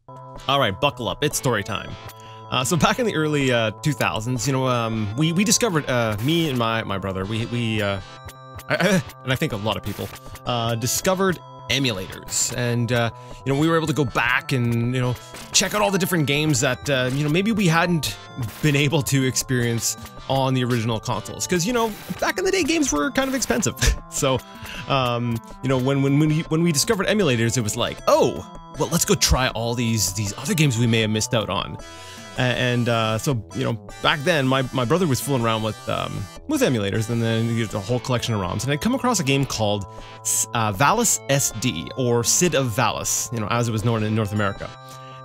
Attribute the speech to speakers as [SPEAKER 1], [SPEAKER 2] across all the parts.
[SPEAKER 1] All right, buckle up. It's story time. So back in the early 2000s, you know, we discovered, me and my brother, and I think a lot of people, discovered emulators. And, you know, we were able to go back and, you know, check out all the different games that, you know, maybe we hadn't been able to experience on the original consoles. Because, you know, back in the day, games were kind of expensive. So, you know, when we discovered emulators, it was like, oh, well, let's go try all these other games we may have missed out on. So, you know, back then, my brother was fooling around with emulators, and then you get a whole collection of ROMs, and I'd come across a game called Valis SD, or Sid of Valis, you know, as it was known in North America.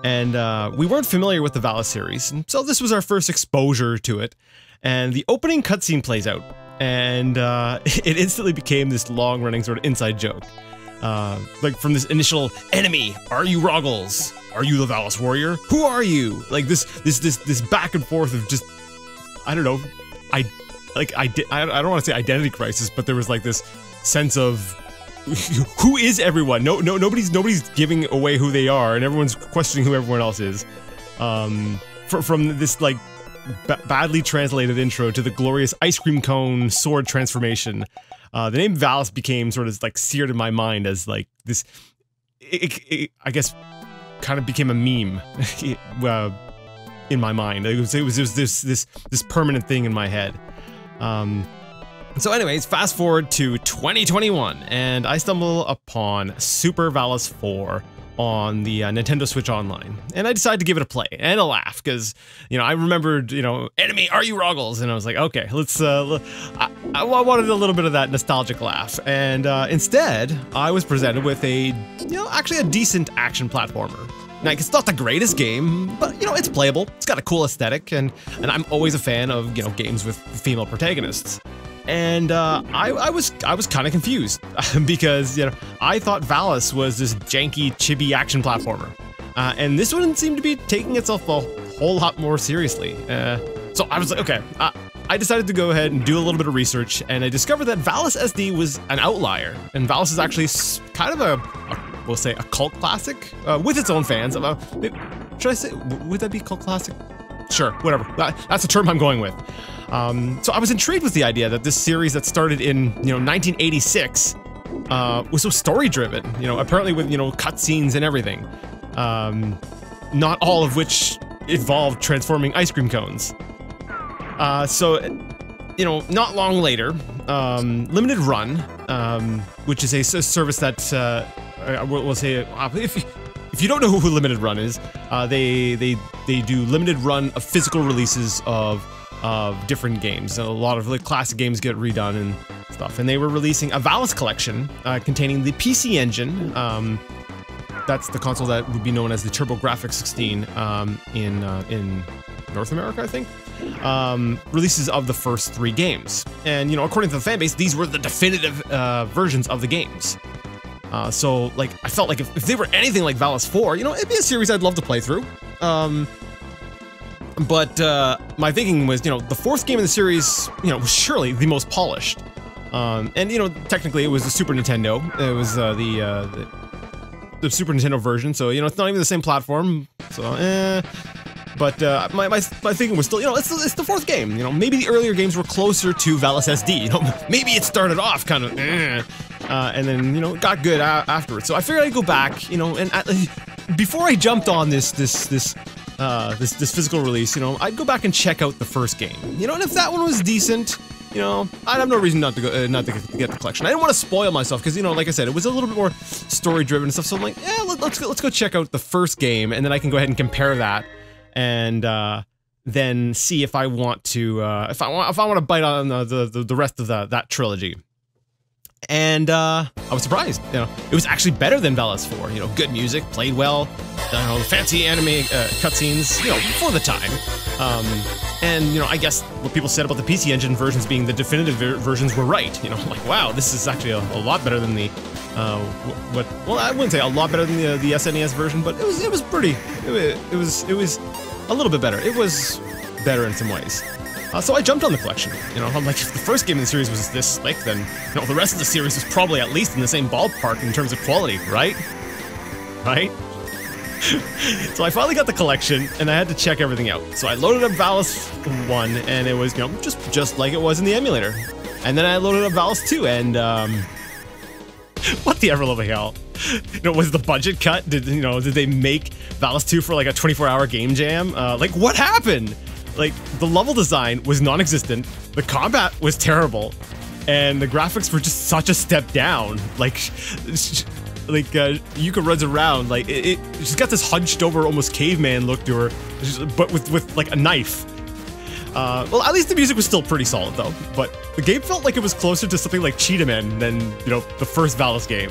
[SPEAKER 1] And we weren't familiar with the Valis series, and so this was our first exposure to it. And the opening cutscene plays out, and it instantly became this long-running sort of inside joke. Like from this initial enemy, are you Rogles? Are you the Valis warrior? Who are you? Like this back and forth of just, I don't know, I don't want to say identity crisis, but there was like this sense of who is everyone? Nobody's giving away who they are, and everyone's questioning who everyone else is. From this like badly translated intro to the glorious ice cream cone sword transformation. The name Valis became sort of like seared in my mind as like this, I guess, kind of became a meme in my mind. It was this permanent thing in my head. So anyways, fast forward to 2021, and I stumble upon Super Valis 4 on the Nintendo Switch Online, and I decided to give it a play and a laugh because, you know, I remembered, you know, enemy, are you Rogles? And I was like, okay, let's. I wanted a little bit of that nostalgic laugh, and instead, I was presented with actually a decent action platformer. Like, it's not the greatest game, but you know, it's playable. It's got a cool aesthetic, and I'm always a fan of, you know, games with female protagonists. And I was kind of confused because, you know, I thought Valis was this janky, chibi action platformer, and this one seemed to be taking itself a whole lot more seriously. So I was like, okay, I decided to go ahead and do a little bit of research, and I discovered that Valis SD was an outlier, and Valis is actually kind of we'll say a cult classic with its own fans. Should I say, would that be cult classic? Sure, whatever. That's the term I'm going with. So I was intrigued with the idea that this series that started in, you know, 1986 was so story-driven. You know, apparently with, you know, cutscenes and everything. Not all of which involved transforming ice cream cones. So, you know, not long later, Limited Run, which is a service that we'll say if you don't know who Limited Run is, they do limited run of physical releases of different games. So a lot of like classic games get redone and stuff. And they were releasing a Valis collection containing the PC Engine. That's the console that would be known as the TurboGrafx 16 in North America, I think. Releases of the first 3 games. And, you know, according to the fanbase, these were the definitive versions of the games. So, like, I felt like if they were anything like Valis 4, you know, it'd be a series I'd love to play through. But my thinking was, you know, the 4th game in the series, you know, was surely the most polished. And, you know, technically it was the Super Nintendo. It was the Super Nintendo version, so, you know, it's not even the same platform, so, But my thinking was still, you know, it's the 4th game. You know, maybe the earlier games were closer to Valis SD. You know, maybe it started off kind of, and then, you know, got good afterwards. So I figured I'd go back, you know, and before I jumped on this physical release, you know, I'd go back and check out the first game. You know, and if that one was decent, you know, I'd have no reason not to get the collection. I didn't want to spoil myself because, you know, like I said, it was a little bit more story-driven and stuff. So I'm like, yeah, let's go check out the first game, and then I can go ahead and compare that. And then see if I want to if I want to bite on the rest of that trilogy. And I was surprised. You know, it was actually better than Valis 4. You know, good music, played well, you know, fancy anime cutscenes, you know, for the time. And you know, I guess what people said about the PC Engine versions being the definitive versions were right. You know, like, wow, this is actually a lot better than the well, I wouldn't say a lot better than the SNES version, but it was pretty. It was a little bit better. It was better in some ways. So I jumped on the collection. You know, I'm like, if the first game in the series was this slick, then, you know, the rest of the series was probably at least in the same ballpark in terms of quality, right? Right? So I finally got the collection, and I had to check everything out. So I loaded up Valis 1, and it was, you know, just like it was in the emulator. And then I loaded up Valis 2, and what the ever-loving hell? You know, was the budget cut? Did they make Valis 2 for like a 24-hour game jam? Like, what happened? Like, the level design was non-existent, the combat was terrible, and the graphics were just such a step down. Like Yuka runs around, like, she's got this hunched over, almost caveman look to her, but with like a knife. Well, at least the music was still pretty solid though, but the game felt like it was closer to something like Cheetah Man than, you know, the first Valis game.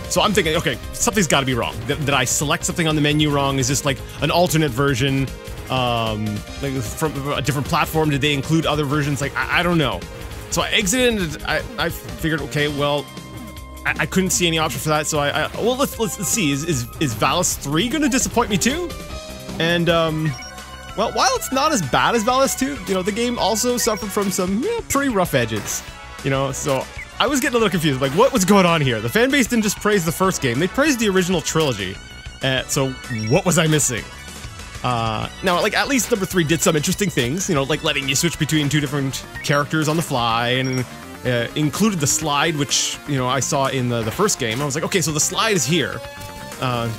[SPEAKER 1] So I'm thinking, okay, something's gotta be wrong. Did I select something on the menu wrong? Is this like an alternate version? Like from a different platform? Did they include other versions? Like, I don't know. So I exited, and I figured, okay, well, I couldn't see any option for that, so well, let's see, is Valis 3 gonna disappoint me too? And, well, while it's not as bad as Valis 2, you know, the game also suffered from some, you know, pretty rough edges, you know, so I was getting a little confused, like, what was going on here? The fan base didn't just praise the first game, they praised the original trilogy, so what was I missing? Now, like, at least number 3 did some interesting things, you know, like letting you switch between 2 different characters on the fly, and included the slide, which, you know, I saw in the first game. I was like, okay, so the slide is here,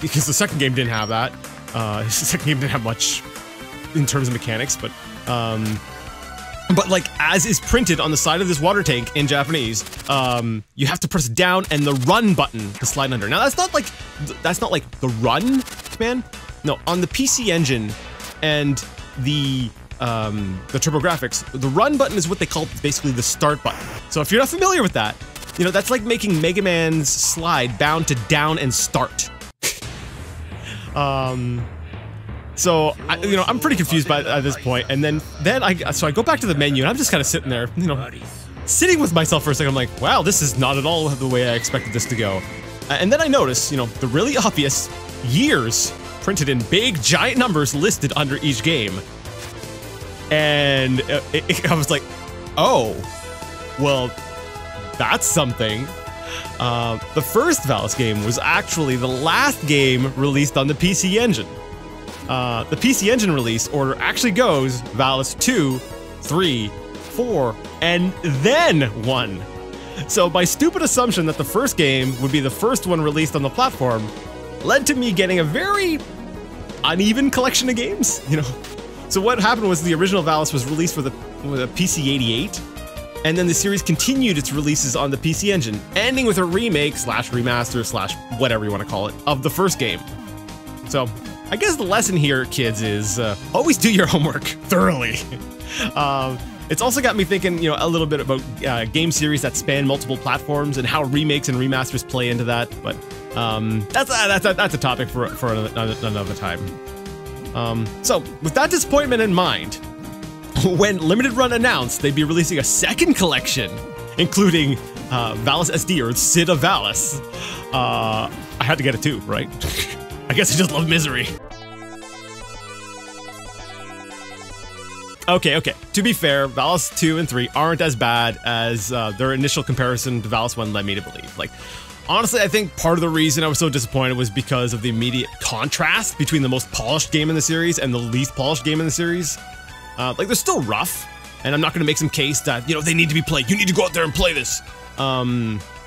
[SPEAKER 1] because the second game didn't have that. The second game didn't have much in terms of mechanics, but like, as is printed on the side of this water tank in Japanese, you have to press down and the run button to slide under. Now, that's not like the run, man. No, on the PC Engine and the TurboGrafx, the run button is what they call basically the start button. So if you're not familiar with that, you know, that's like making Mega Man's slide bound to down and start. So you know, I'm pretty confused at this point, and then I go back to the menu, and I'm just kind of sitting there, you know, sitting with myself for a second. I'm like, wow, this is not at all the way I expected this to go. And then I notice, you know, the really obvious years printed in big giant numbers listed under each game. And I was like, oh, well, that's something. The first Valis game was actually the last game released on the PC Engine. The PC Engine release order actually goes Valis 2, 3, 4, and then 1. So my stupid assumption that the first game would be the first one released on the platform led to me getting a very uneven collection of games, you know. So what happened was the original Valis was released with a PC-88, and then the series continued its releases on the PC Engine, ending with a remake / remaster / whatever you want to call it of the first game. So I guess the lesson here, kids, is always do your homework thoroughly. It's also got me thinking, you know, a little bit about game series that span multiple platforms and how remakes and remasters play into that. But that's a topic for another time. So with that disappointment in mind, when Limited Run announced they'd be releasing a second collection, including Valis SD, or Sid of Valis, I had to get it too, right? I guess I just love misery. Okay. To be fair, Valis 2 and 3 aren't as bad as their initial comparison to Valis 1 led me to believe. Like, honestly, I think part of the reason I was so disappointed was because of the immediate contrast between the most polished game in the series and the least polished game in the series. Like, they're still rough, and I'm not going to make some case that, you know, they need to be played. You need to go out there and play this.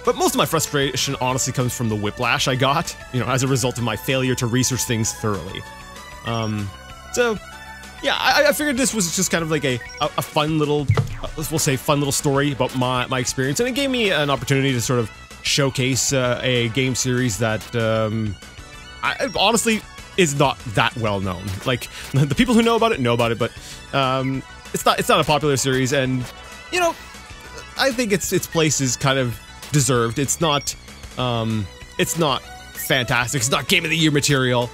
[SPEAKER 1] But most of my frustration honestly comes from the whiplash I got, you know, as a result of my failure to research things thoroughly. So yeah, I figured this was just kind of like a fun little, we'll say fun little story about my experience, and it gave me an opportunity to sort of showcase a game series that honestly is not that well known. Like, the people who know about it, but it's not a popular series, and you know, I think its place is kind of deserved. It's not fantastic. It's not Game of the Year material.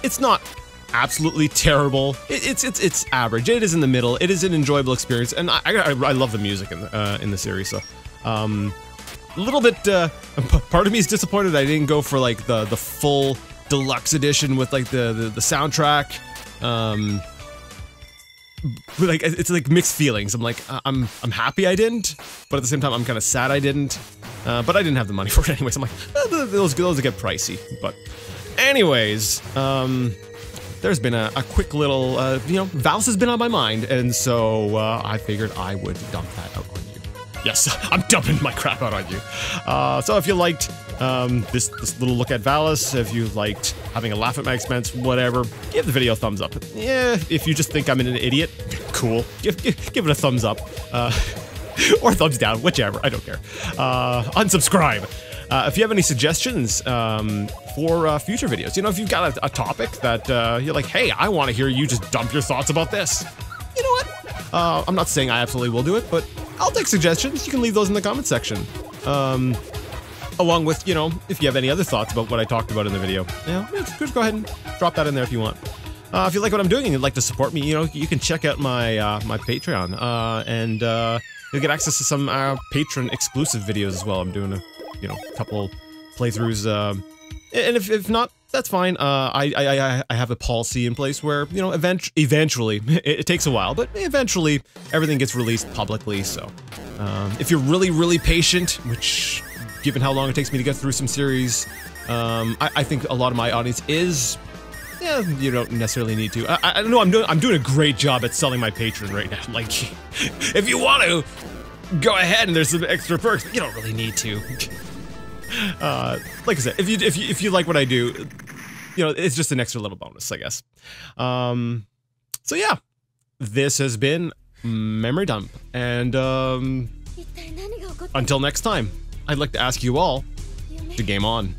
[SPEAKER 1] It's not absolutely terrible. It's average. It is in the middle. It is an enjoyable experience, and I love the music in the series. So, a little bit. Part of me is disappointed I didn't go for like the full deluxe edition with like the soundtrack. Like, it's like mixed feelings. I'm like, I'm happy I didn't, but at the same time I'm kind of sad I didn't. But I didn't have the money for it anyway, so I'm like, those get pricey. But Anyways, there's been a quick little, Valis has been on my mind, and so I figured I would dump that out on you. Yes, I'm dumping my crap out on you. So if you liked this little look at Valis, if you liked having a laugh at my expense, whatever, give the video a thumbs up. Yeah, if you just think I'm an idiot, cool. Give it a thumbs up. Or thumbs down, whichever, I don't care. Unsubscribe. If you have any suggestions for future videos, if you've got a topic that you're like, hey, I want to hear you just dump your thoughts about this. You know what? I'm not saying I absolutely will do it, but I'll take suggestions. You can leave those in the comment section. Along with, if you have any other thoughts about what I talked about in the video, just go ahead and drop that in there if you want. If you like what I'm doing and you'd like to support me, you can check out my my Patreon, and you'll get access to some patron exclusive videos as well. I'm doing a couple playthroughs, and if not, that's fine. I have a policy in place where eventually it takes a while, but eventually everything gets released publicly. So if you're really patient, which given how long it takes me to get through some series, I think a lot of my audience is. Yeah, you don't necessarily need to. I know I'm doing a great job at selling my Patreon right now. Like, if you want to, go ahead and there's some extra perks, but you don't really need to. Like I said, if you like what I do, it's just an extra little bonus, I guess. So yeah, this has been Memory Dump, and until next time, I'd like to ask you all to game on.